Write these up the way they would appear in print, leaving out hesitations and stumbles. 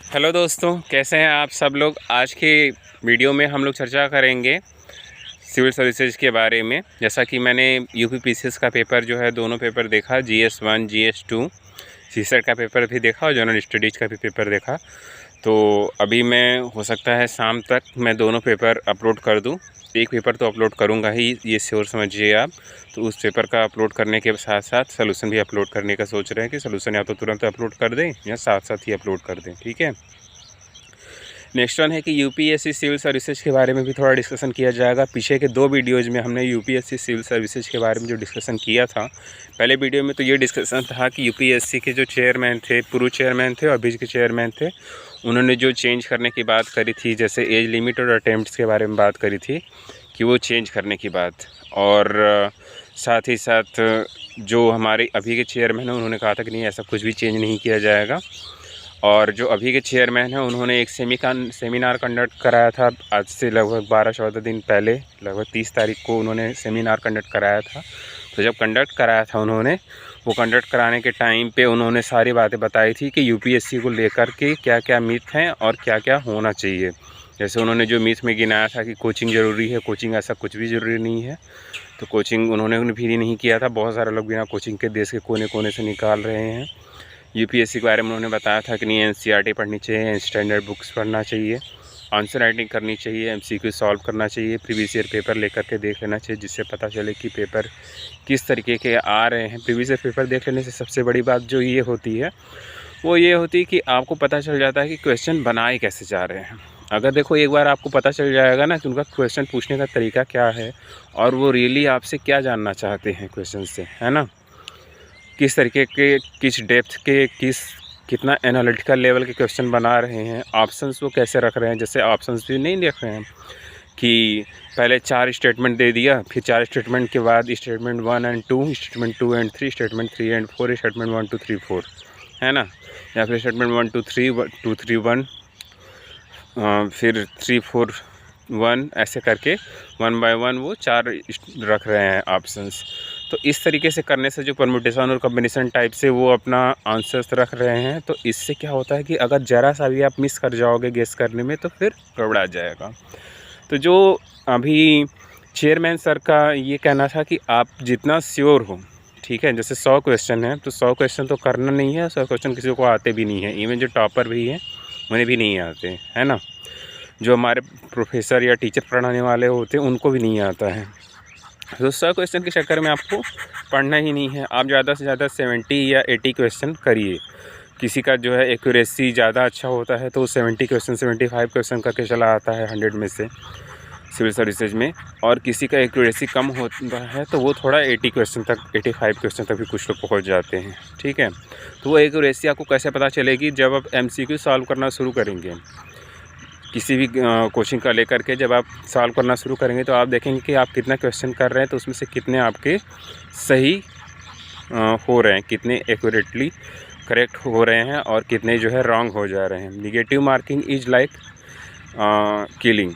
Hello दोस्तों, कैसे हैं आप सब लोग। आज के वीडियो में हम लोग चर्चा करेंगे सिविल सर्विसेज के बारे में। जैसा कि मैंने यूपीपीसीएस का पेपर जो है दोनों पेपर देखा, GS1 GS2 सीसेट का पेपर भी देखा और जनरल स्टडीज़ का भी पेपर देखा। तो अभी मैं हो सकता है शाम तक मैं दोनों पेपर अपलोड कर दूं। एक पेपर तो अपलोड करूंगा ही, ये श्योर समझिए आप। तो उस पेपर का अपलोड करने के साथ साथ सलूशन भी अपलोड करने का सोच रहे हैं कि सलूशन या तो तुरंत अपलोड कर दें या साथ साथ ही अपलोड कर दें, ठीक है। नेक्स्ट वन है कि यूपीएससी सिविल सर्विसेज के बारे में भी थोड़ा डिस्कशन किया जाएगा। पीछे के दो वीडियोज़ में हमने यूपीएससी सिविल सर्विसेज के बारे में जो डिस्कशन किया था, पहले वीडियो में तो ये डिस्कशन था कि यूपीएससी के जो चेयरमैन थे, पूर्व चेयरमैन थे और अभी के चेयरमैन थे, उन्होंने जो चेंज करने की बात करी थी, जैसे एज लिमिट और अटेम्प्ट्स के बारे में बात करी थी कि वो चेंज करने की बात। और साथ ही साथ जो हमारे अभी के चेयरमैन हैं उन्होंने कहा था कि नहीं, ऐसा कुछ भी चेंज नहीं किया जाएगा। और जो अभी के चेयरमैन हैं उन्होंने एक सेमिनार कंडक्ट कराया था आज से लगभग 12-14 दिन पहले, लगभग 30 तारीख को उन्होंने सेमिनार कंडक्ट कराया था। तो जब कंडक्ट कराया था उन्होंने, वो कंडक्ट कराने के टाइम पे उन्होंने सारी बातें बताई थी कि यूपीएससी को लेकर के क्या क्या मिथ हैं और क्या क्या होना चाहिए। जैसे उन्होंने जो मिथ में गिनाया था कि कोचिंग ज़रूरी है, कोचिंग ऐसा कुछ भी ज़रूरी नहीं है। तो कोचिंग उन्होंने भी नहीं किया था। बहुत सारे लोग बिना कोचिंग के देश के कोने कोने से निकाल रहे हैं। यूपीएससी के बारे में उन्होंने बताया था कि नहीं, एनसीईआरटी पढ़नी चाहिए, स्टैंडर्ड बुक्स पढ़ना चाहिए, आंसर राइटिंग करनी चाहिए, एमसीक्यू सॉल्व करना चाहिए, प्रीवियस ईयर पेपर लेकर के देख लेना चाहिए, जिससे पता चले कि पेपर किस तरीके के आ रहे हैं। प्रीवियस ईयर पेपर देख लेने से सबसे बड़ी बात जो ये होती है वो ये होती है कि आपको पता चल जाता है कि क्वेश्चन बनाए कैसे जा रहे हैं। अगर देखो एक बार आपको पता चल जाएगा ना कि उनका क्वेश्चन पूछने का तरीका क्या है और वो रियली आपसे क्या जानना चाहते हैं क्वेश्चन से, है ना, किस तरीके के, किस डेप्थ के, कितना एनालिटिकल लेवल के क्वेश्चन बना रहे हैं, ऑप्शंस वो कैसे रख रहे हैं। जैसे ऑप्शंस भी नहीं रख रहे हैं कि पहले 4 स्टेटमेंट दे दिया, फिर 4 स्टेटमेंट के बाद स्टेटमेंट 1 और 2, स्टेटमेंट 2 और 3, स्टेटमेंट 3 और 4, स्टेटमेंट 1 2 3 4, है ना। या फिर स्टेटमेंट 1 2 3 2 3 1, फिर 3 4 1, ऐसे करके 1 बाय 1 वो 4 रख रहे हैं ऑप्शंस। तो इस तरीके से करने से जो परम्यूटेशन और कॉम्बिनेशन टाइप से वो अपना आंसर्स रख रहे हैं, तो इससे क्या होता है कि अगर ज़रा सा भी आप मिस कर जाओगे गेस करने में तो फिर गड़बड़ा जाएगा। तो जो अभी चेयरमैन सर का ये कहना था कि आप जितना श्योर हो, ठीक है, जैसे 100 क्वेश्चन है तो 100 क्वेश्चन तो करना नहीं है, 100 क्वेश्चन किसी को आते भी नहीं है, इवन जो टॉपर भी हैं उन्हें भी नहीं आते, है ना। जो हमारे प्रोफेसर या टीचर पढ़ाने वाले होते हैं उनको भी नहीं आता है। तो 100 क्वेश्चन के चक्कर में आपको पढ़ना ही नहीं है। आप ज़्यादा से ज़्यादा 70 या 80 क्वेश्चन करिए। किसी का जो है एक्यूरेसी ज़्यादा अच्छा होता है तो 70 क्वेश्चन 75 क्वेश्चन करके चला आता है 100 में से सिविल सर्विसेज में, और किसी का एक्यूरेसी कम होता है तो वो थोड़ा 80 क्वेश्चन तक, 85 क्वेश्चन तक भी कुछ लोग पहुँच जाते हैं, ठीक है। तो वो एक्यूरेसी आपको कैसे पता चलेगी, जब आप MCQ सॉल्व करना शुरू करेंगे किसी भी कोचिंग का लेकर के, जब आप सॉल्व करना शुरू करेंगे तो आप देखेंगे कि आप कितना क्वेश्चन कर रहे हैं, तो उसमें से कितने आपके सही हो रहे हैं, कितने एक्यूरेटली करेक्ट हो रहे हैं और कितने जो है रॉन्ग हो जा रहे हैं। Negative marking is like killing.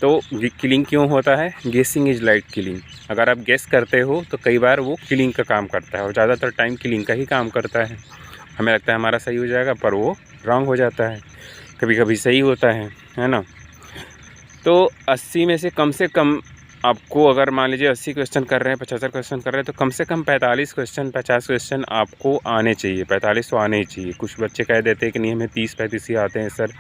तो किलिंग क्यों होता है, गेसिंग इज़ लाइक किलिंग। अगर आप गेस करते हो तो कई बार वो किलिंग का काम करता है और ज़्यादातर टाइम किलिंग का ही काम करता है। हमें लगता है हमारा सही हो जाएगा पर वो रॉन्ग हो जाता है, कभी कभी सही होता है ना। तो 80 में से कम आपको, अगर मान लीजिए 80 क्वेश्चन कर रहे हैं, 75 क्वेश्चन कर रहे हैं, तो कम से कम 45 क्वेश्चन 50 क्वेश्चन आपको आने चाहिए। 45 तो आने ही चाहिए। कुछ बच्चे कह देते हैं कि नहीं हमें 30-35 ही आते हैं सर,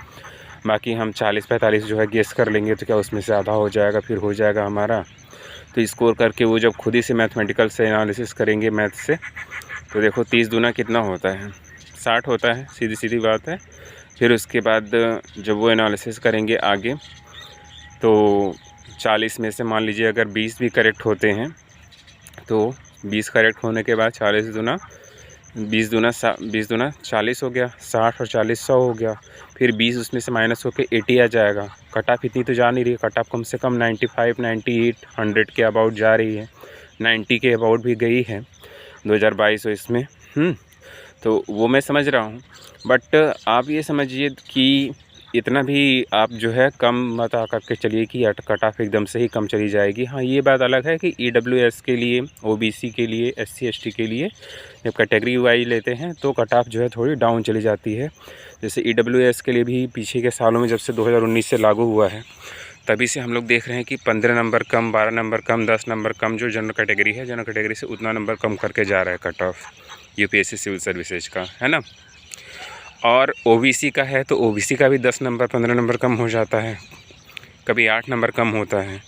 बाकी हम 40-45 जो है गेस कर लेंगे तो क्या उसमें से आधा हो जाएगा, फिर हो जाएगा हमारा। तो स्कोर करके वो जब खुद ही से मैथमेटिकल से एनालिसिस करेंगे मैथ से, तो देखो 30 दूना कितना होता है, 60 होता है, सीधी सीधी बात है। फिर उसके बाद जब वो एनालिसिस करेंगे आगे, तो 40 में से मान लीजिए अगर 20 भी करेक्ट होते हैं तो 20 करेक्ट होने के बाद 40 दूना 20 दूना 40 हो गया, 60 और 40 100 हो गया। फिर 20 उसमें से माइनस होकर 80 आ जाएगा। कट ऑफ इतनी तो जा नहीं रही, कट ऑफ कम से कम 95, 98, 100 के अबाउट जा रही है, 90 के अबाउट भी गई है 2022 में। तो वो मैं समझ रहा हूँ, बट आप ये समझिए कि इतना भी आप जो है कम मत करके चलिए कि कट ऑफ एकदम से ही कम चली जाएगी। हाँ, ये बात अलग है कि EWS के लिए, OBC के लिए, SC ST के लिए जब कैटेगरी वाइज लेते हैं तो कट ऑफ जो है थोड़ी डाउन चली जाती है। जैसे EWS के लिए भी पीछे के सालों में जब से 2019 से लागू हुआ है तभी से हम लोग देख रहे हैं कि 15 नंबर कम, 12 नंबर कम, 10 नंबर कम जो जनरल कैटेगरी है, जनरल कैटेगरी से उतना नंबर कम करके जा रहा है cut off UPSC civil services का, है ना। और OBC का है तो OBC का भी 10 नंबर 15 नंबर कम हो जाता है, कभी 8 नंबर कम होता है।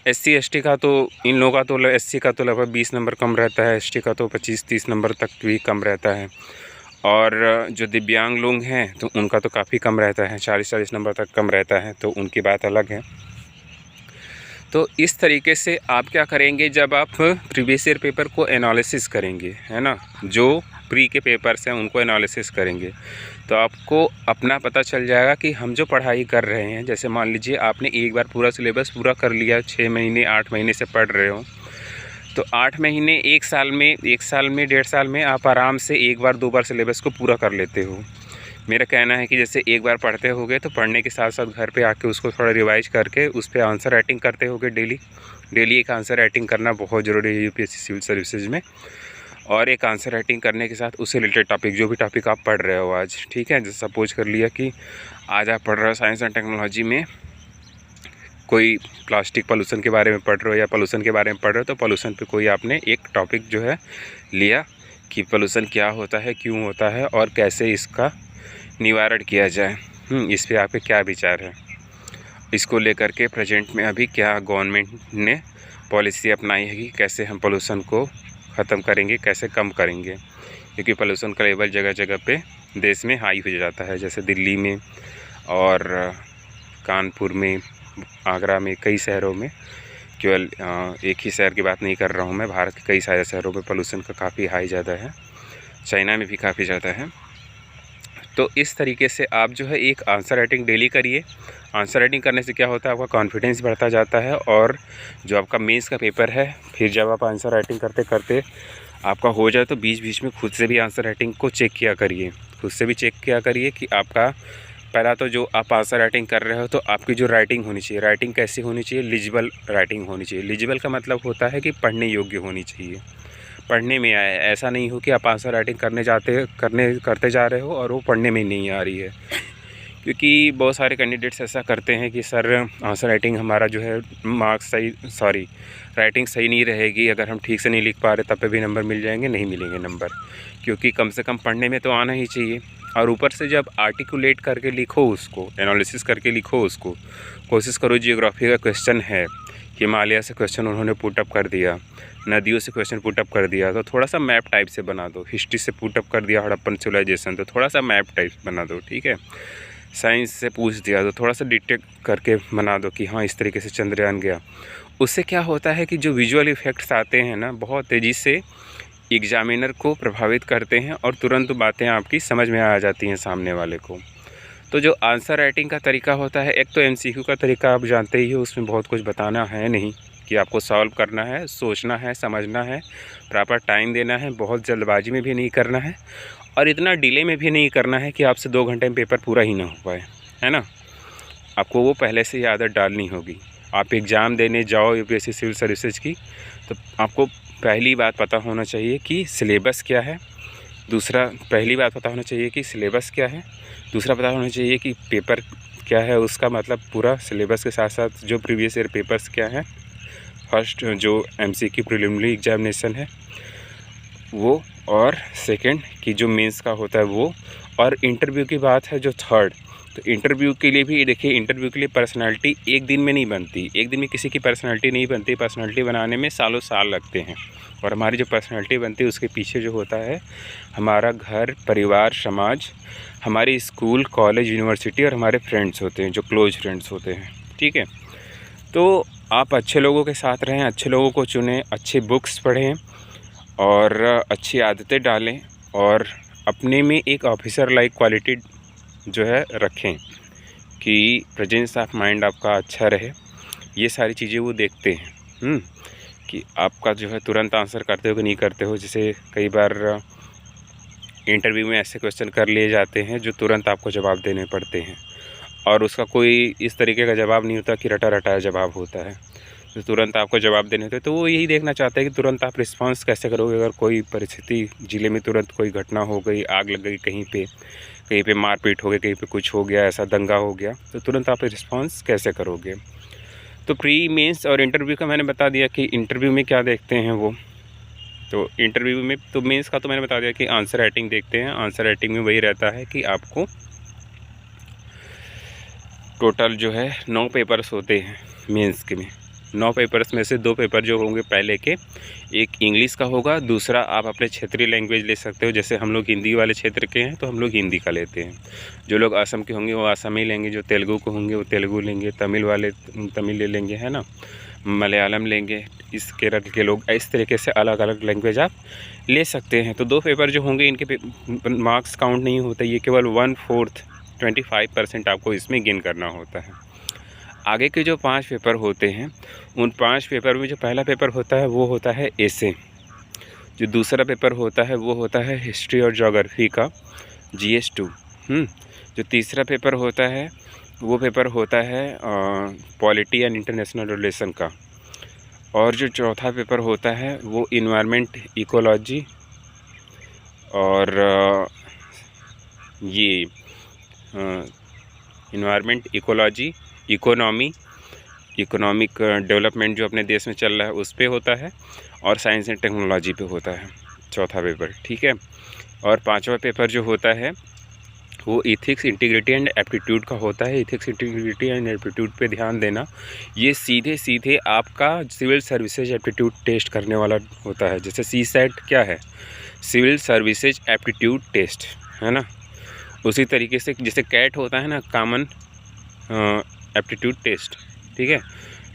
SC ST का तो इन लोगों का तो SC का तो लगभग 20 नंबर कम रहता है, ST का तो 25-30 नंबर तक भी कम रहता है। और जो दिव्यांग लोग हैं तो उनका तो काफ़ी कम रहता है, 40-40 नंबर तक कम रहता है, तो उनकी बात अलग है। तो इस तरीके से आप क्या करेंगे, जब आप प्रीवियस ईयर पेपर को एनालिसिस करेंगे, है ना, जो प्री के पेपर्स हैं उनको एनालिसिस करेंगे तो आपको अपना पता चल जाएगा कि हम जो पढ़ाई कर रहे हैं, जैसे मान लीजिए आपने एक बार पूरा सिलेबस पूरा कर लिया, 6 महीने 8 महीने से पढ़ रहे हो, तो 8 महीने 1 साल में 1.5 साल में आप आराम से एक बार 2 बार सिलेबस को पूरा कर लेते हो। मेरा कहना है कि जैसे एक बार पढ़ते होगे तो पढ़ने के साथ साथ घर पे आके उसको थोड़ा रिवाइज करके उस पर आंसर राइटिंग करते होगे। डेली एक आंसर राइटिंग करना बहुत ज़रूरी है UPSC सिविल सर्विसेज में। और एक आंसर राइटिंग करने के साथ उससे रिलेटेड टॉपिक, जो भी टॉपिक आप पढ़ रहे हो आज, ठीक है, जैसे सपोज कर लिया कि आज आप पढ़ रहे हो साइंस एंड टेक्नोलॉजी में कोई प्लास्टिक पोल्यूशन के बारे में पढ़ रहे हो या पोल्यूशन के बारे में पढ़ रहे हो, तो पोल्यूशन पे कोई आपने एक टॉपिक जो है लिया कि पोल्यूशन क्या होता है, क्यों होता है और कैसे इसका निवारण किया जाए। इस पे आपके क्या विचार है, इसको लेकर के प्रेजेंट में अभी क्या गवर्नमेंट ने पॉलिसी अपनाई है कि कैसे हम पोल्यूशन को ख़त्म करेंगे, कैसे कम करेंगे, क्योंकि पोल्यूशन का लेवल जगह जगह पे देश में हाई हो जाता है। जैसे दिल्ली में और कानपुर में, आगरा में, कई शहरों में, केवल एक ही शहर की बात नहीं कर रहा हूँ मैं, भारत के कई सारे शहरों में पोल्यूशन का काफ़ी हाई ज़्यादा है, चाइना में भी काफ़ी ज़्यादा है। तो इस तरीके से आप जो है एक आंसर राइटिंग डेली करिए। आंसर राइटिंग करने से क्या होता है, आपका कॉन्फिडेंस बढ़ता जाता है। और जो आपका मेंस का पेपर है, फिर जब आप आंसर राइटिंग करते करते आपका हो जाए तो बीच बीच में खुद से भी आंसर राइटिंग को चेक किया करिए, खुद से भी चेक किया करिए कि आपका पहला तो जो आप आंसर राइटिंग कर रहे हो तो आपकी जो राइटिंग होनी चाहिए, राइटिंग कैसी होनी चाहिए, लीजिबल राइटिंग होनी चाहिए। लीजिबल का मतलब होता है कि पढ़ने योग्य होनी चाहिए, पढ़ने में आए, ऐसा नहीं हो कि आप आंसर राइटिंग करते जा रहे हो और वो पढ़ने में नहीं आ रही है। क्योंकि बहुत सारे कैंडिडेट्स ऐसा करते हैं कि सर आंसर राइटिंग हमारा जो है राइटिंग सही नहीं रहेगी, अगर हम ठीक से नहीं लिख पा रहे तब पे भी नंबर मिल जाएंगे, नहीं मिलेंगे नंबर, क्योंकि कम से कम पढ़ने में तो आना ही चाहिए। और ऊपर से जब आर्टिकुलेट करके लिखो, उसको एनालिसिस करके लिखो, उसको कोशिश करो। जियोग्राफी का क्वेश्चन है, हिमालय से क्वेश्चन उन्होंने पुटअप कर दिया, नदियों से क्वेश्चन पुटअप कर दिया, तो थोड़ा सा मैप टाइप से बना दो। हिस्ट्री से पुटअप कर दिया हड़प्पन सिविलाइजेशन, तो थोड़ा सा मैप टाइप बना दो, ठीक है। साइंस से पूछ दिया तो थोड़ा सा डिटेक्ट करके बना दो कि हाँ इस तरीके से चंद्रयान गया। उससे क्या होता है कि जो विजुअल इफ़ेक्ट्स आते हैं ना, बहुत तेज़ी से एग्जामिनर को प्रभावित करते हैं और तुरंत बातें आपकी समझ में आ जाती हैं सामने वाले को। तो जो आंसर राइटिंग का तरीका होता है, एक तो MCQ का तरीका आप जानते ही हो, उसमें बहुत कुछ बताना है नहीं, कि आपको सॉल्व करना है, सोचना है, समझना है, प्रॉपर टाइम देना है, बहुत जल्दबाजी में भी नहीं करना है और इतना डिले में भी नहीं करना है कि आपसे 2 घंटे में पेपर पूरा ही ना हो पाए, है ना। आपको वो पहले से ही आदत डालनी होगी। आप एग्ज़ाम देने जाओ UPSC सिविल सर्विसेज की, तो आपको पहली बात पता होना चाहिए कि सिलेबस क्या है। पहली बात पता होना चाहिए कि सिलेबस क्या है। दूसरा पता होना चाहिए कि पेपर क्या है, उसका मतलब पूरा सिलेबस के साथ साथ जो प्रीवियस ईयर पेपर्स क्या है। फर्स्ट जो MCQ प्रिलिमिनरी एग्जामिनेशन है वो, और सेकंड कि जो मेंस का होता है वो, और इंटरव्यू की बात है जो थर्ड। तो इंटरव्यू के लिए भी देखिए, इंटरव्यू के लिए पर्सनालिटी एक दिन में नहीं बनती, एक दिन में किसी की पर्सनालिटी नहीं बनती। पर्सनालिटी बनाने में सालों साल लगते हैं। और हमारी जो पर्सनालिटी बनती है उसके पीछे जो होता है हमारा घर, परिवार, समाज, हमारी स्कूल, कॉलेज, यूनिवर्सिटी और हमारे फ्रेंड्स होते हैं, जो क्लोज फ्रेंड्स होते हैं, ठीक है। तो आप अच्छे लोगों के साथ रहें, अच्छे लोगों को चुनें, अच्छी बुक्स पढ़ें और अच्छी आदतें डालें और अपने में एक ऑफिसर लाइक क्वालिटी जो है रखें कि प्रेजेंस ऑफ माइंड आपका अच्छा रहे। ये सारी चीज़ें वो देखते हैं कि आपका जो है तुरंत आंसर करते हो कि नहीं करते हो। जैसे कई बार इंटरव्यू में ऐसे क्वेश्चन कर लिए जाते हैं जो तुरंत आपको जवाब देने पड़ते हैं और उसका कोई इस तरीके का जवाब नहीं होता कि रटा रटाया जवाब होता है, तो तुरंत आपको जवाब देने होते हैं। तो वो यही देखना चाहते हैं कि तुरंत आप रिस्पांस कैसे करोगे। अगर कोई परिस्थिति ज़िले में तुरंत कोई घटना हो गई, आग लग गई, कहीं पे मारपीट हो गई, कहीं पे कुछ हो गया, ऐसा दंगा हो गया, तो तुरंत आप रिस्पांस कैसे करोगे। तो प्री मेंस और इंटरव्यू का मैंने बता दिया कि इंटरव्यू में क्या देखते हैं वो। तो इंटरव्यू में तो मेंस का तो मैंने बता दिया कि आंसर राइटिंग देखते हैं। आंसर राइटिंग में वही रहता है कि आपको टोटल जो है 9 पेपर्स होते हैं मेंस के में। 9 पेपर्स में से 2 पेपर जो होंगे पहले के, एक इंग्लिश का होगा, दूसरा आप अपने क्षेत्रीय लैंग्वेज ले सकते हो। जैसे हम लोग हिंदी वाले क्षेत्र के हैं तो हम लोग हिंदी का लेते हैं, जो लोग असम के होंगे वो असमी लेंगे, जो तेलुगु के होंगे वो तेलुगु लेंगे, तमिल वाले तमिल ले लेंगे, है ना, मलयालम लेंगे, इस केरल के लोग, इस तरीके से अलग अलग लैंग्वेज आप ले सकते हैं। तो 2 पेपर जो होंगे इनके मार्क्स काउंट नहीं होता, ये केवल 1/4 25% आपको इसमें गेन करना होता है। आगे के जो 5 पेपर होते हैं, उन 5 पेपर में जो पहला पेपर होता है वो होता है एसे, जो दूसरा पेपर होता है वो होता है हिस्ट्री और ज्योग्राफी का GS2, जो तीसरा पेपर होता है वो पेपर होता है पॉलिटी एंड इंटरनेशनल रिलेशन का, और जो चौथा पेपर होता है वो इन्वायरमेंट इकोलॉजी और ये इन्वायरमेंट इकोलॉजी इकोनॉमिक डेवलपमेंट जो अपने देश में चल रहा है उस पे होता है, और साइंस एंड टेक्नोलॉजी पे होता है चौथा पेपर, ठीक है। और 5वां पेपर जो होता है वो इथिक्स, इंटीग्रिटी एंड एप्टीट्यूड का होता है। इथिक्स, इंटीग्रिटी एंड एप्टीट्यूड पे ध्यान देना, ये सीधे आपका सिविल सर्विसेज एप्टीट्यूड टेस्ट करने वाला होता है। जैसे CSAT क्या है, सिविल सर्विसेज एप्टीट्यूड टेस्ट, है ना, उसी तरीके से जैसे कैट होता है ना, कॉमन एप्टीट्यूड टेस्ट, ठीक है,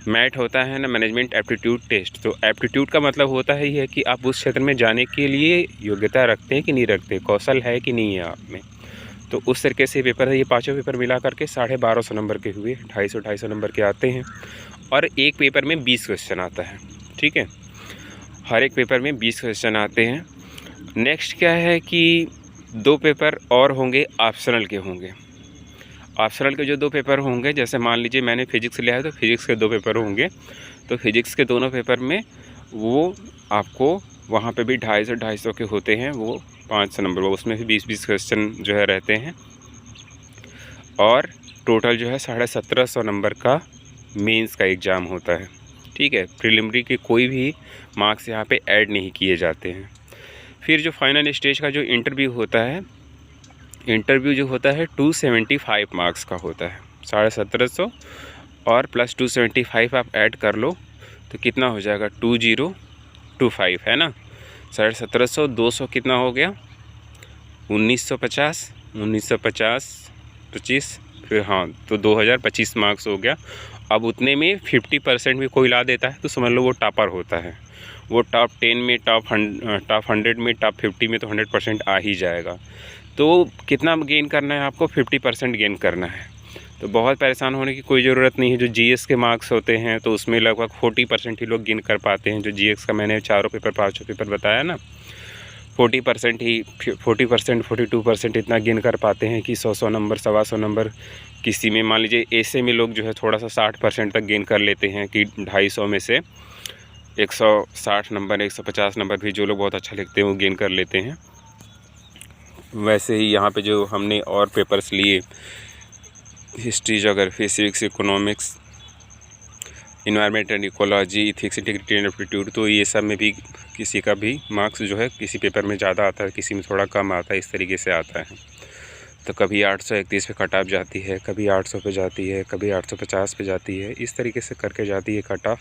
मैट होता है ना, मैनेजमेंट एप्टीट्यूड टेस्ट। तो एप्टीट्यूड का मतलब होता है ये कि आप उस क्षेत्र में जाने के लिए योग्यता रखते हैं कि नहीं रखते, कौशल है कि नहीं है आप में। तो उस तरीके से पेपर है। ये 5 पेपर मिला करके 1250 नंबर के हुए, 250 नंबर के आते हैं, और एक पेपर में 20 क्वेश्चन आता है, ठीक है, हर एक पेपर में 20 क्वेश्चन आते हैं। नेक्स्ट क्या है कि 2 पेपर और होंगे ऑप्शनल के होंगे। ऑप्शनल के जो 2 पेपर होंगे, जैसे मान लीजिए मैंने फिजिक्स लिया है तो फिजिक्स के 2 पेपर होंगे, तो फिजिक्स के दोनों पेपर में वो आपको वहाँ पे भी 250 के होते हैं, वो 500 नंबर, वो उसमें भी 20-20 क्वेश्चन जो है रहते हैं, और टोटल जो है 1750 नंबर का मेंस का एग्ज़ाम होता है, ठीक है। प्रीलिमिनरी के कोई भी मार्क्स यहाँ पे ऐड नहीं किए जाते हैं। फिर जो फाइनल स्टेज का जो इंटरव्यू होता है, इंटरव्यू जो होता है 275 मार्क्स का होता है, 1750 और प्लस 275 आप ऐड कर लो तो कितना हो जाएगा, 2025, है ना, 1750 200 कितना हो गया, 1950 25, फिर हाँ, तो 2025 मार्क्स हो गया। अब उतने में 50% भी कोई ला देता है तो समझ लो वो टॉपर होता है, वो टॉप 10 में, टॉप 100 में, टॉप 50 में तो 100% आ ही जाएगा। तो कितना गेन करना है आपको, 50% गेन करना है। तो बहुत परेशान होने की कोई ज़रूरत नहीं है। जो GS के मार्क्स होते हैं तो उसमें लगभग 40% ही लोग गेन कर पाते हैं। जो GS का मैंने 4 पेपर 5 पेपर बताया ना, 40% ही 40% 42% इतना गेन कर पाते हैं कि 100 नंबर 125 नंबर। किसी में मान लीजिए ऐसे में लोग जो है थोड़ा सा 60% तक गेन कर लेते हैं कि 250 में से 160 नंबर 150 नंबर भी जो लोग बहुत अच्छा लिखते हैं वो गेन कर लेते हैं। वैसे ही यहाँ पे जो हमने और पेपर्स लिए, history, geography, civics, economics, environment and ecology, ethics, integrity and aptitude, तो ये सब में भी किसी का भी मार्क्स जो है किसी पेपर में ज़्यादा आता है, किसी में थोड़ा कम आता है, इस तरीके से आता है। तो कभी 831 पे कट ऑफ जाती है, कभी 800 पे जाती है, कभी 850 पे जाती है, इस तरीके से करके जाती है कट ऑफ।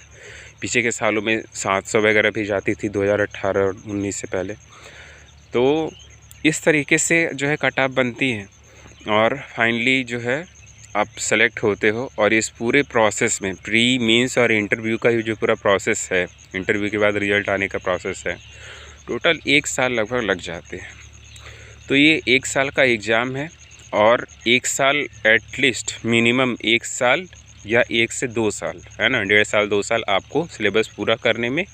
पीछे के सालों में 700 वगैरह भी जाती थी 2018 और 19 से पहले। तो इस तरीके से जो है कट ऑफ बनती है और फाइनली जो है आप सेलेक्ट होते हो। और इस पूरे प्रोसेस में प्री, मेंस और इंटरव्यू का ये जो पूरा प्रोसेस है, इंटरव्यू के बाद रिजल्ट आने का प्रोसेस है, टोटल 1 साल लगभग लग जाते हैं। तो ये 1 साल का एग्ज़ाम है और 1 साल एटलीस्ट मिनिमम 1 साल या 1 से 2 साल, है ना, 1.5 साल 2 साल आपको सिलेबस पूरा करने में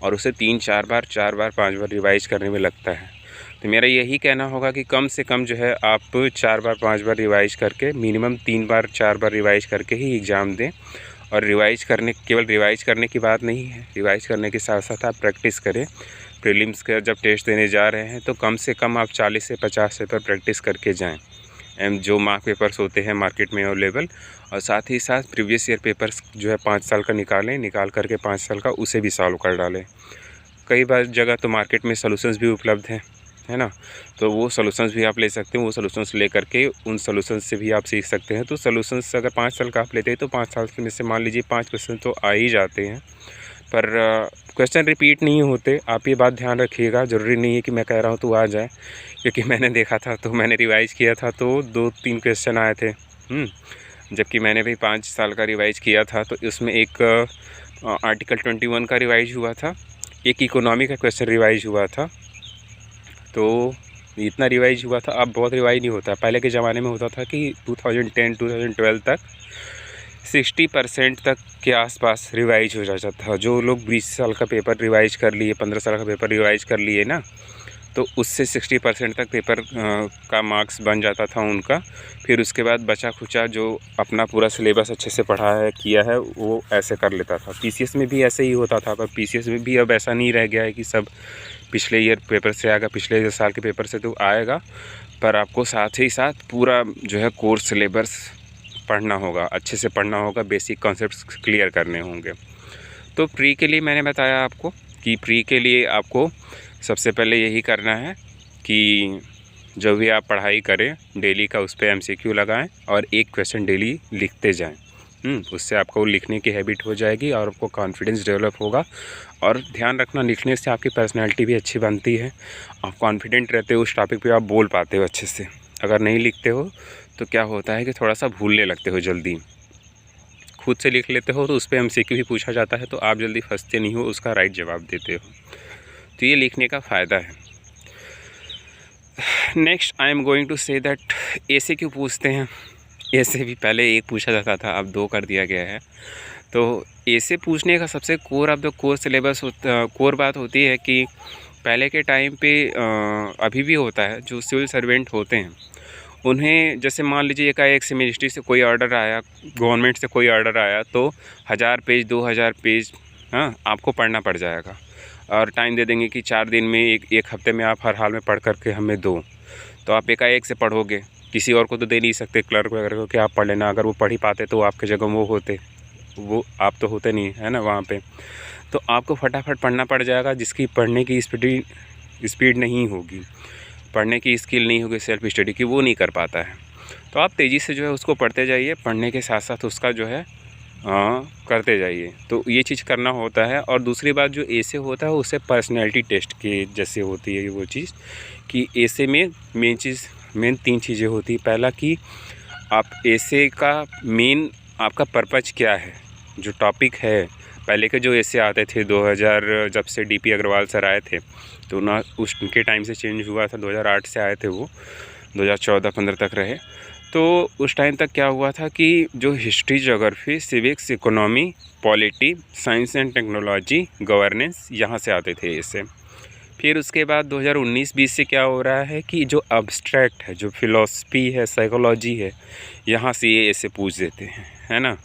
और उसे 3-4 बार 4 बार 5 बार रिवाइज करने में लगता है। तो तो मेरा यही कहना होगा कि कम से कम जो है आप 4 बार 5 बार रिवाइज करके, मिनिमम 3 बार 4 बार रिवाइज करके ही एग्ज़ाम दें। और रिवाइज करने, केवल रिवाइज करने की बात नहीं है, रिवाइज करने के साथ साथ आप प्रैक्टिस करें। प्रीलिम्स का जब टेस्ट देने जा रहे हैं तो कम से कम आप 40 से 50 पेपर प्रैक्टिस करके जाएँ, जो मार्क पेपर्स होते हैं मार्केट में अवेलेबल। और साथ ही साथ प्रीवियस ईयर पेपर्स जो है 5 साल का निकाल करके 5 साल का उसे भी सॉल्व कर डालें। कई बार जगह तो मार्केट में सॉल्यूशंस भी उपलब्ध हैं, है ना, तो वो सॉल्यूशंस भी आप ले सकते हैं। वो सॉल्यूशंस ले करके उन सॉल्यूशंस से भी आप सीख सकते हैं। तो सॉल्यूशंस अगर 5 साल का आप लेते हैं तो 5 साल में से मान लीजिए 5 क्वेश्चन तो आ ही जाते हैं, पर क्वेश्चन रिपीट नहीं होते। आप ये बात ध्यान रखिएगा, ज़रूरी नहीं है कि मैं कह रहा हूँ तो आ जाए, क्योंकि मैंने देखा था तो मैंने रिवाइज़ किया था तो 2-3 क्वेश्चन आए थे। जबकि मैंने भी 5 साल का रिवाइज़ किया था तो उसमें एक आर्टिकल 21 का रिवाइज़ हुआ था, एक इकोनॉमी का क्वेश्चन रिवाइज़ हुआ था। तो इतना रिवाइज़ हुआ था, अब बहुत रिवाइज़ नहीं होता। पहले के ज़माने में होता था कि 2010-2012 तक 60% तक के आसपास रिवाइज़ हो जाता था। जो लोग 20 साल का पेपर रिवाइज़ कर लिए, 15 साल का पेपर रिवाइज़ कर लिए ना, तो उससे 60% तक पेपर का मार्क्स बन जाता था उनका। फिर उसके बाद बचा खुचा जो अपना पूरा सिलेबस अच्छे से पढ़ा है, किया है, वो ऐसे कर लेता था। पीसीएस में भी ऐसे ही होता था, पर पीसीएस में भी अब ऐसा नहीं रह गया है कि सब पिछले ईयर पेपर से आएगा, पिछले साल के पेपर से तो आएगा, पर आपको साथ ही साथ पूरा जो है कोर्स सिलेबस पढ़ना होगा, अच्छे से पढ़ना होगा, बेसिक कॉन्सेप्ट्स क्लियर करने होंगे। तो प्री के लिए मैंने बताया आपको कि प्री के लिए आपको सबसे पहले यही करना है कि जो भी आप पढ़ाई करें डेली का उस पर एमसीक्यू लगाएं और एक क्वेश्चन डेली लिखते जाएं। उससे आपको लिखने की हैबिट हो जाएगी और आपको कॉन्फिडेंस डेवलप होगा। और ध्यान रखना, लिखने से आपकी पर्सनैलिटी भी अच्छी बनती है। आप कॉन्फिडेंट रहते हो, उस टॉपिक पे आप बोल पाते हो अच्छे से। अगर नहीं लिखते हो तो क्या होता है कि थोड़ा सा भूलने लगते हो जल्दी। खुद से लिख लेते हो तो उस पर एमसीक्यू भी पूछा जाता है तो आप जल्दी फंसते नहीं हो, उसका राइट जवाब देते हो। तो ये लिखने का फ़ायदा है। Next I am going to say that ऐसे क्यों पूछते हैं। ऐसे भी पहले एक पूछा जाता था, अब 2 कर दिया गया है। तो ऐसे पूछने का सबसे core of the core syllabus core बात होती है कि पहले के टाइम पे अभी भी होता है, जो सिविल सर्वेंट होते हैं उन्हें, जैसे मान लीजिए एकाएक से मिनिस्ट्री से कोई ऑर्डर आया, गवर्नमेंट से कोई ऑर्डर आया, तो 1000 पेज 2000 पेज आपको पढ़ना पड़ जाएगा। और टाइम दे देंगे कि 4 दिन में, एक हफ्ते में आप हर हाल में पढ़ करके हमें दो। तो आप एकाएक से पढ़ोगे, किसी और को तो दे नहीं सकते, क्लर्क वगैरह को कि आप पढ़ लेना। अगर वो पढ़ ही पाते तो आपके जगह वो होते, वो आप तो होते नहीं, है ना, वहाँ पे। तो आपको फटाफट पढ़ना पड़ जाएगा। जिसकी पढ़ने की स्पीड नहीं होगी, पढ़ने की स्किल नहीं होगी, सेल्फ स्टडी की, वो नहीं कर पाता है। तो आप तेज़ी से जो है उसको पढ़ते जाइए, पढ़ने के साथ साथ उसका जो है करते जाइए। तो ये चीज़ करना होता है। और दूसरी बात, जो ऐसे होता है उससे पर्सनैलिटी टेस्ट के जैसे होती है वो चीज़, कि ऐसे में मेन 3 चीज़ें होती है। पहला कि आप ऐसे का मेन आपका पर्पज़ क्या है, जो टॉपिक है। पहले के जो ऐसे आते थे 2000, जब से डीपी अग्रवाल सर आए थे, तो ना उनके टाइम से चेंज हुआ था, 2008 से आए थे वो, 2014-15 तक रहे। तो उस टाइम तक क्या हुआ था कि जो history, geography, civics, economy, polity, science and technology, governance, यहाँ से आते थे ऐसे। फिर उसके बाद 2019-20 से क्या हो रहा है कि जो अब्स्ट्रैक्ट है, जो फिलॉसफी है, साइकोलॉजी है, यहाँ से ये ऐसे पूछ देते हैं, है ना।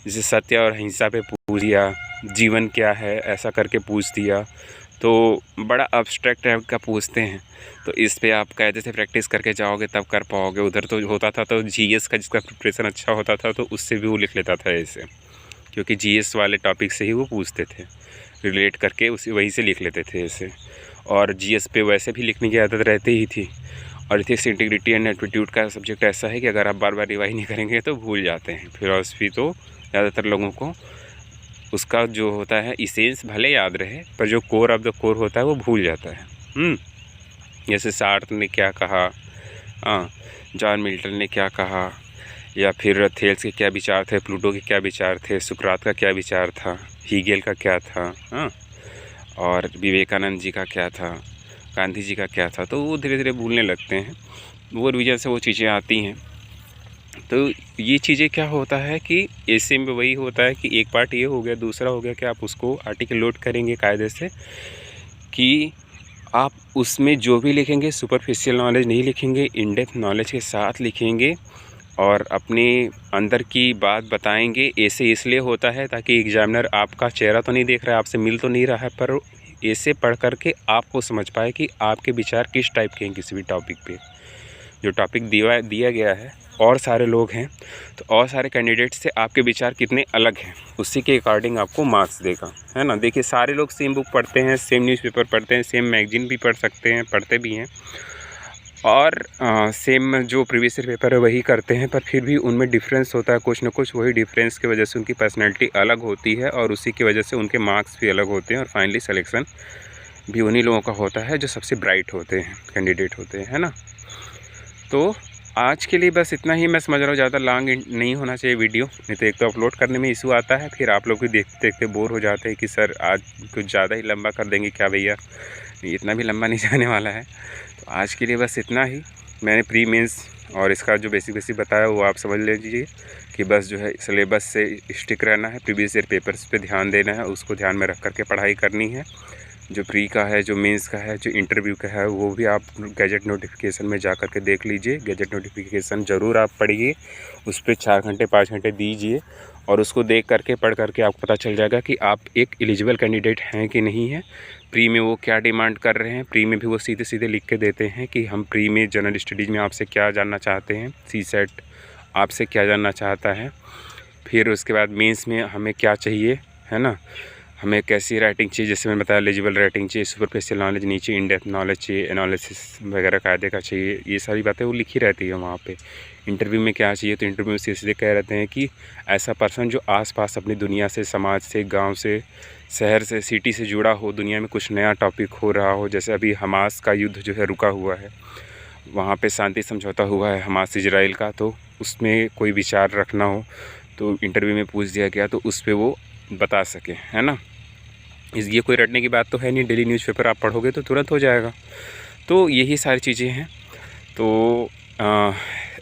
जैसे सत्य और अहिंसा पे पूछ दिया, जीवन क्या है ऐसा करके पूछ दिया। तो बड़ा अब्स्ट्रैक्ट टाइप का पूछते हैं। तो इस पे आप कायदे से प्रैक्टिस करके जाओगे तब कर पाओगे। उधर तो होता था तो जीएस का, जिसका प्रिपरेशन अच्छा होता था, तो उससे भी वो लिख लेता था ऐसे, क्योंकि जीएस वाले टॉपिक से ही वो पूछते थे, रिलेट करके उसी वहीं से लिख लेते थे ऐसे। और जीएस पे वैसे भी लिखने की आदत रहती ही थी। और एथिक्स, इंटीग्रिटी एंड एटीट्यूड का सब्जेक्ट ऐसा है कि अगर आप बार बार रिवाइज नहीं करेंगे तो भूल जाते हैं। फिलॉसफी तो ज़्यादातर लोगों को उसका जो होता है इसेंस भले याद रहे, पर जो कोर ऑफ द कोर होता है वो भूल जाता है। जैसे सार्त्र ने क्या कहा, जॉन मिल्टन ने क्या कहा, या फिर थेल्स के क्या विचार थे, प्लूटो के क्या विचार थे, सुकरात का क्या विचार था, हीगेल का क्या था, और विवेकानंद जी का क्या था, गांधी जी का क्या था। तो वो धीरे धीरे भूलने लगते हैं, वो रिवीजन से वो चीज़ें आती हैं। तो ये चीज़ें क्या होता है कि ऐसे में वही होता है कि एक पार्ट ये हो गया, दूसरा हो गया कि आप उसको आर्टिकल लोड करेंगे कायदे से, कि आप उसमें जो भी लिखेंगे सुपरफिशियल नॉलेज नहीं लिखेंगे, इन डेप्थ नॉलेज के साथ लिखेंगे और अपने अंदर की बात बताएंगे। ऐसे इसलिए होता है ताकि एग्जामिनर आपका चेहरा तो नहीं देख रहा है, आपसे मिल तो नहीं रहा है, पर ऐसे पढ़ करके आपको समझ पाए कि आपके विचार किस टाइप के हैं किसी भी टॉपिक पे। जो टॉपिक दिया गया है और सारे लोग हैं तो और सारे कैंडिडेट से आपके विचार कितने अलग हैं, उसी के अकॉर्डिंग आपको मार्क्स देगा, है ना। देखिए सारे लोग सेम बुक पढ़ते हैं, सेम न्यूज़पेपर पढ़ते हैं, सेम मैगजीन भी पढ़ सकते हैं, पढ़ते भी हैं, और सेम जो प्रीवियस ईयर पेपर है वही करते हैं, पर फिर भी उनमें डिफरेंस होता है कुछ ना कुछ। वही डिफरेंस की वजह से उनकी पर्सनैलिटी अलग होती है और उसी की वजह से उनके मार्क्स भी अलग होते हैं और फाइनली सिलेक्शन भी उन्हीं लोगों का होता है जो सबसे ब्राइट होते हैं, कैंडिडेट होते हैं, है ना। तो आज के लिए बस इतना ही। मैं समझ रहा हूँ ज़्यादा लॉन्ग नहीं होना चाहिए वीडियो, नहीं तो एक तो अपलोड करने में इशू आता है, फिर आप लोग भी देखते देखते बोर हो जाते हैं कि सर आज कुछ ज़्यादा ही लंबा कर देंगे क्या भैया। इतना भी लंबा नहीं जाने वाला है। तो आज के लिए बस इतना ही। मैंने प्री मेंस और इसका जो बेसिक बताया वो आप समझ लीजिए कि बस जो है सिलेबस से स्टिक रहना है, प्रीवियस ईयर पेपर्स पे ध्यान देना है, उसको ध्यान में रख करके पढ़ाई करनी है। जो प्री का है, जो मेंस का है, जो इंटरव्यू का है, वो भी आप गैजेट नोटिफिकेशन में जा कर के देख लीजिए। गैजेट नोटिफिकेशन ज़रूर आप पढ़िए, उस पर 4 घंटे 5 घंटे दीजिए और उसको देख करके पढ़ करके आपको पता चल जाएगा कि आप एक एलिजिबल कैंडिडेट हैं कि नहीं है। प्री में वो क्या डिमांड कर रहे हैं, प्री में भी वो सीधे सीधे लिख के देते हैं कि हम प्री में जनरल स्टडीज़ में आपसे क्या जानना चाहते हैं, सीसेट आपसे क्या जानना चाहता है, फिर उसके बाद मेंस में हमें क्या चाहिए, है ना। हमें कैसी राइटिंग चाहिए, जैसे मैंने बताया एलिजिबल राइटिंग चाहिए, सुपरफिशियल नॉलेज नहीं चाहिए, इन डेप्थ नॉलेज चाहिए, एनालिसिस वगैरह कायदे का चाहिए, ये सारी बातें वो लिखी रहती है वहाँ पे। इंटरव्यू में क्या चाहिए, तो इंटरव्यू में सीधे कह रहते हैं कि ऐसा पर्सन जो आसपास अपनी दुनिया से, समाज से, गांव से, शहर से, सिटी से जुड़ा हो, दुनिया में कुछ नया टॉपिक हो रहा हो, जैसे अभी हमास का युद्ध जो है रुका हुआ है, वहाँ पे शांति समझौता हुआ है हमास इजराइल का, तो उसमें कोई विचार रखना हो तो इंटरव्यू में पूछ दिया गया तो उस पर वो बता सके, है ना। ये कोई रटने की बात तो है नहीं, डेली न्यूज़पेपर आप पढ़ोगे तो तुरंत हो जाएगा। तो यही सारी चीज़ें हैं। तो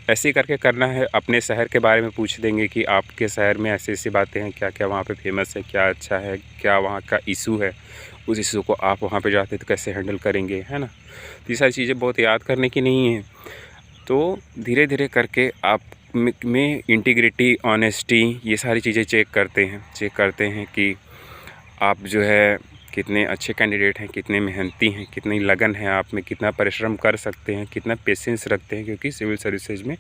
ऐसे करके करना है। अपने शहर के बारे में पूछ देंगे कि आपके शहर में ऐसी ऐसी बातें हैं, क्या क्या वहाँ पे फेमस है, क्या अच्छा है, क्या वहाँ का इशू है, उस इशू को आप वहाँ पे जाते तो कैसे हैंडल करेंगे, है ना। तो ये सारी चीज़ें बहुत याद करने की नहीं है। तो धीरे धीरे करके आप में इंटीग्रिटी, ऑनेस्टी, ये सारी चीज़ें चेक करते हैं कि आप जो है कितने अच्छे कैंडिडेट हैं, कितने मेहनती हैं, कितनी लगन है आप में, कितना परिश्रम कर सकते हैं, कितना पेशेंस रखते हैं। क्योंकि सिविल सर्विसेज में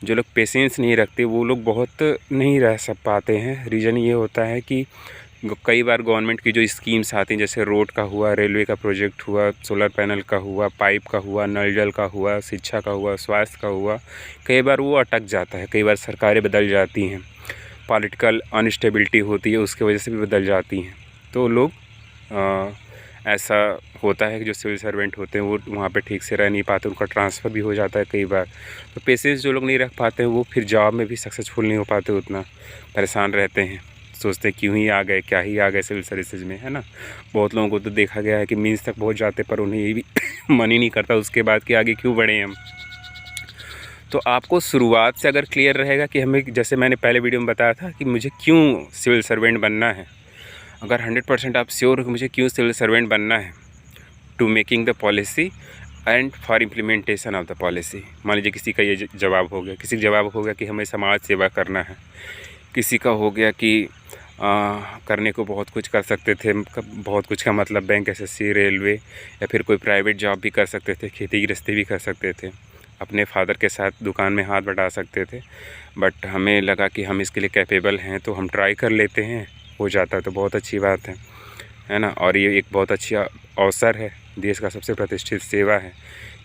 जो लोग पेशेंस नहीं रखते वो लोग बहुत नहीं रह सब पाते हैं। रीज़न ये होता है कि कई बार गवर्नमेंट की जो स्कीम्स आती हैं, जैसे रोड का हुआ, रेलवे का प्रोजेक्ट हुआ, सोलर पैनल का हुआ, पाइप का हुआ, नल जल का हुआ, शिक्षा का हुआ, स्वास्थ्य का हुआ, कई बार वो अटक जाता है। कई बार सरकारें बदल जाती हैं, पॉलिटिकल अनस्टेबिलिटी होती है, उसकी वजह से भी बदल जाती हैं। तो लोग ऐसा होता है कि जो सिविल सर्वेंट होते हैं वो वहाँ पे ठीक से रह नहीं पाते, उनका ट्रांसफ़र भी हो जाता है कई बार। तो पेशेंस जो लोग नहीं रख पाते हैं वो फिर जॉब में भी सक्सेसफुल नहीं हो पाते, उतना परेशान रहते हैं, सोचते हैं क्यों ही आ गए, क्या ही आ गए सिविल सर्विसेज में, है ना। बहुत लोगों को तो देखा गया है कि मीन्स तक पहुँच जाते पर उन्हें ये भी मन ही नहीं करता उसके बाद कि आगे क्यों बढ़ें हम। तो आपको शुरुआत से अगर क्लियर रहेगा कि हमें, जैसे मैंने पहले वीडियो में बताया था कि मुझे क्यों सिविल सर्वेंट बनना है, अगर 100% आप श्योर हो कि मुझे क्यों सिविल सर्वेंट बनना है, to making the policy and for implementation of the policy. मान लीजिए किसी का ये जवाब हो गया, किसी का जवाब हो गया कि हमें समाज सेवा करना है, किसी का हो गया कि करने को बहुत कुछ कर सकते थे, बहुत कुछ का मतलब बैंक, एसएससी, रेलवे, या फिर कोई प्राइवेट जॉब भी कर सकते थे, खेती गृहस्थी भी कर सकते थे, अपने फादर के साथ दुकान में हाथ बटा सकते थे। बट हमें लगा कि हम इसके लिए कैपेबल हैं तो हम ट्राई कर लेते हैं, हो जाता है तो बहुत अच्छी बात है ना। और ये एक बहुत अच्छा अवसर है, देश का सबसे प्रतिष्ठित सेवा है,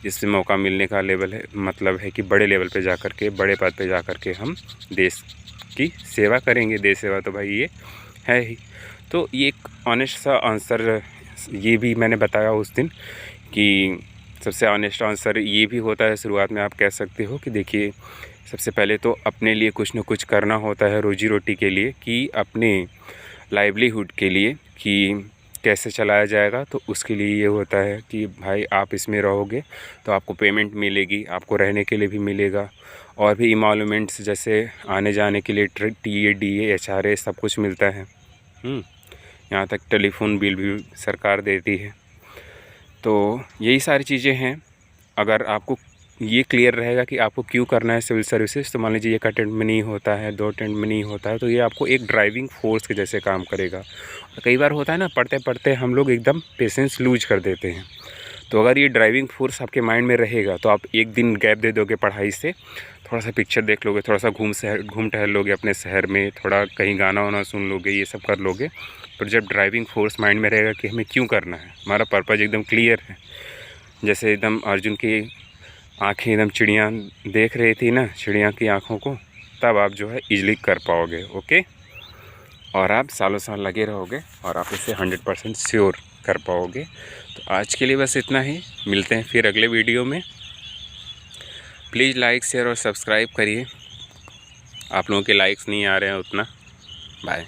जिसमें मौका मिलने का लेवल है, मतलब है कि बड़े लेवल पे जा कर के, बड़े पद पे जा कर के हम देश की सेवा करेंगे। देश सेवा तो भाई ये है ही। तो ये एक ऑनेस्ट सा आंसर ये भी मैंने बताया उस दिन कि सबसे ऑनेस्ट आंसर ये भी होता है। शुरुआत में आप कह सकते हो कि देखिए सबसे पहले तो अपने लिए कुछ न कुछ करना होता है, रोजी रोटी के लिए, कि अपने लाइवलीहुड के लिए कि कैसे चलाया जाएगा। तो उसके लिए ये होता है कि भाई आप इसमें रहोगे तो आपको पेमेंट मिलेगी, आपको रहने के लिए भी मिलेगा, और भी इमॉल्यूमेंट्स जैसे आने जाने के लिए टीए, डीए, एचआरए सब कुछ मिलता है। यहाँ तक टेलीफोन बिल भी सरकार देती है। तो यही सारी चीज़ें हैं। अगर आपको ये क्लियर रहेगा कि आपको क्यों करना है सिविल सर्विसेज, तो मान लीजिए 1 अटेम्प्ट में नहीं होता है, 2 अटेम्प्ट में नहीं होता है, तो ये आपको एक ड्राइविंग फोर्स के जैसे काम करेगा। कई बार होता है ना, पढ़ते पढ़ते हम लोग एकदम पेशेंस लूज कर देते हैं। तो अगर ये ड्राइविंग फोर्स आपके माइंड में रहेगा तो आप एक दिन गैप दे दोगे पढ़ाई से, थोड़ा सा पिक्चर देख लोगे, थोड़ा सा घूम टहल लोगे अपने शहर में, थोड़ा कहीं गाना वाना सुन लोगे, ये सब कर लोगे। पर जब ड्राइविंग फोर्स माइंड में रहेगा कि हमें क्यों करना है, हमारा पर्पज़ एकदम क्लियर है, जैसे एकदम अर्जुन की आँखें एकदम चिड़िया देख रही थी ना, चिड़िया की आँखों को, तब आप जो है ईज़िली कर पाओगे। ओके, और आप सालों साल लगे रहोगे और आप इसे 100% श्योर कर पाओगे। तो आज के लिए बस इतना ही, मिलते हैं फिर अगले वीडियो में। प्लीज़ लाइक, शेयर और सब्सक्राइब करिए। आप लोगों के लाइक्स नहीं आ रहे हैं उतना। बाय।